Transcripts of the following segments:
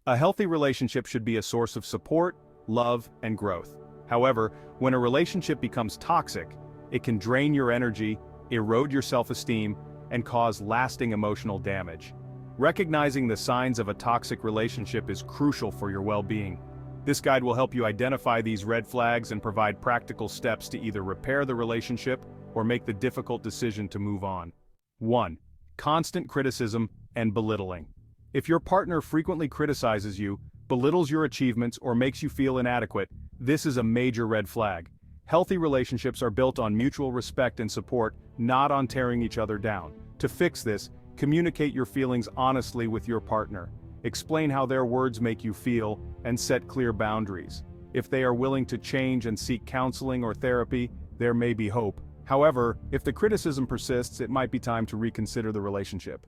A healthy relationship should be a source of support, love, and growth. However, when a relationship becomes toxic, it can drain your energy, erode your self-esteem, and cause lasting emotional damage. Recognizing the signs of a toxic relationship is crucial for your well-being. This guide will help you identify these red flags and provide practical steps to either repair the relationship or make the difficult decision to move on. 1. Constant criticism and belittling. If your partner frequently criticizes you, belittles your achievements, or makes you feel inadequate, this is a major red flag. Healthy relationships are built on mutual respect and support, not on tearing each other down. To fix this, communicate your feelings honestly with your partner. Explain how their words make you feel, and set clear boundaries. If they are willing to change and seek counseling or therapy, there may be hope. However, if the criticism persists, it might be time to reconsider the relationship.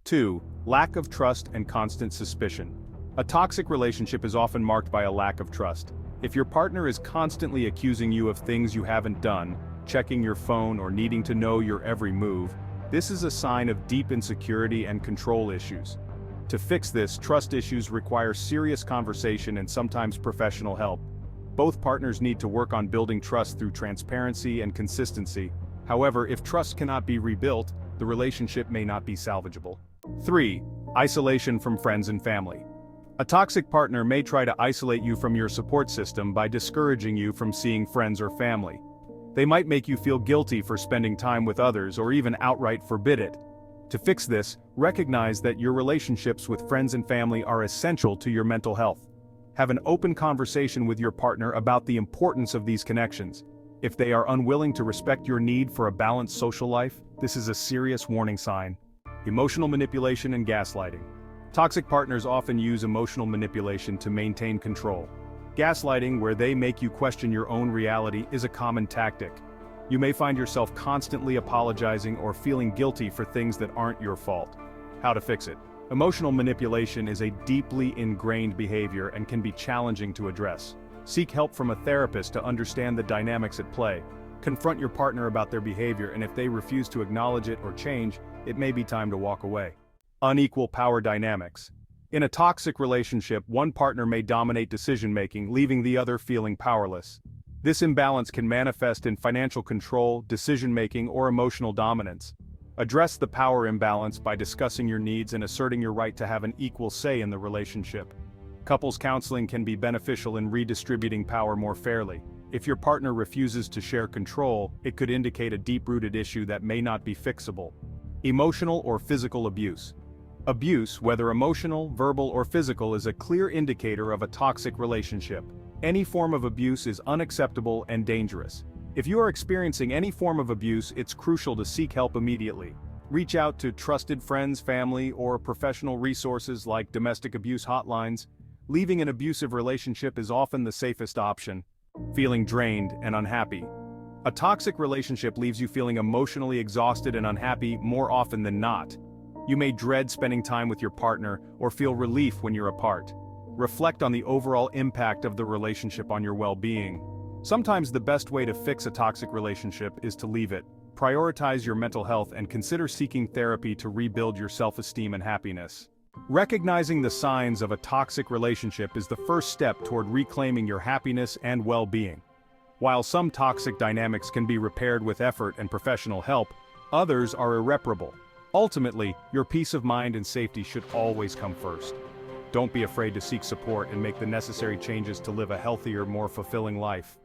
2. Lack of trust and constant suspicion. A toxic relationship is often marked by a lack of trust. If your partner is constantly accusing you of things you haven't done, checking your phone, or needing to know your every move, this is a sign of deep insecurity and control issues. To fix this, trust issues require serious conversation and sometimes professional help. Both partners need to work on building trust through transparency and consistency. However, if trust cannot be rebuilt, the relationship may not be salvageable. 3. Isolation from friends and family. A toxic partner may try to isolate you from your support system by discouraging you from seeing friends or family. They might make you feel guilty for spending time with others or even outright forbid it. To fix this, recognize that your relationships with friends and family are essential to your mental health. Have an open conversation with your partner about the importance of these connections. If they are unwilling to respect your need for a balanced social life, this is a serious warning sign. Emotional manipulation and gaslighting. Toxic partners often use emotional manipulation to maintain control. Gaslighting, where they make you question your own reality, is a common tactic. You may find yourself constantly apologizing or feeling guilty for things that aren't your fault. How to fix it? Emotional manipulation is a deeply ingrained behavior and can be challenging to address. Seek help from a therapist to understand the dynamics at play. Confront your partner about their behavior, and if they refuse to acknowledge it or change, it may be time to walk away. Unequal power dynamics. In a toxic relationship, one partner may dominate decision-making, leaving the other feeling powerless. This imbalance can manifest in financial control, decision-making, or emotional dominance. Address the power imbalance by discussing your needs and asserting your right to have an equal say in the relationship. Couples counseling can be beneficial in redistributing power more fairly. If your partner refuses to share control, it could indicate a deep-rooted issue that may not be fixable. Emotional or physical abuse. Abuse, whether emotional, verbal, or physical, is a clear indicator of a toxic relationship. Any form of abuse is unacceptable and dangerous. If you are experiencing any form of abuse, it's crucial to seek help immediately. Reach out to trusted friends, family, or professional resources like domestic abuse hotlines. Leaving an abusive relationship is often the safest option. Feeling drained and unhappy. A toxic relationship leaves you feeling emotionally exhausted and unhappy more often than not. You may dread spending time with your partner or feel relief when you're apart. Reflect on the overall impact of the relationship on your well-being. Sometimes the best way to fix a toxic relationship is to leave it. Prioritize your mental health and consider seeking therapy to rebuild your self-esteem and happiness. Recognizing the signs of a toxic relationship is the first step toward reclaiming your happiness and well-being. While some toxic dynamics can be repaired with effort and professional help, others are irreparable. Ultimately, your peace of mind and safety should always come first. Don't be afraid to seek support and make the necessary changes to live a healthier, more fulfilling life.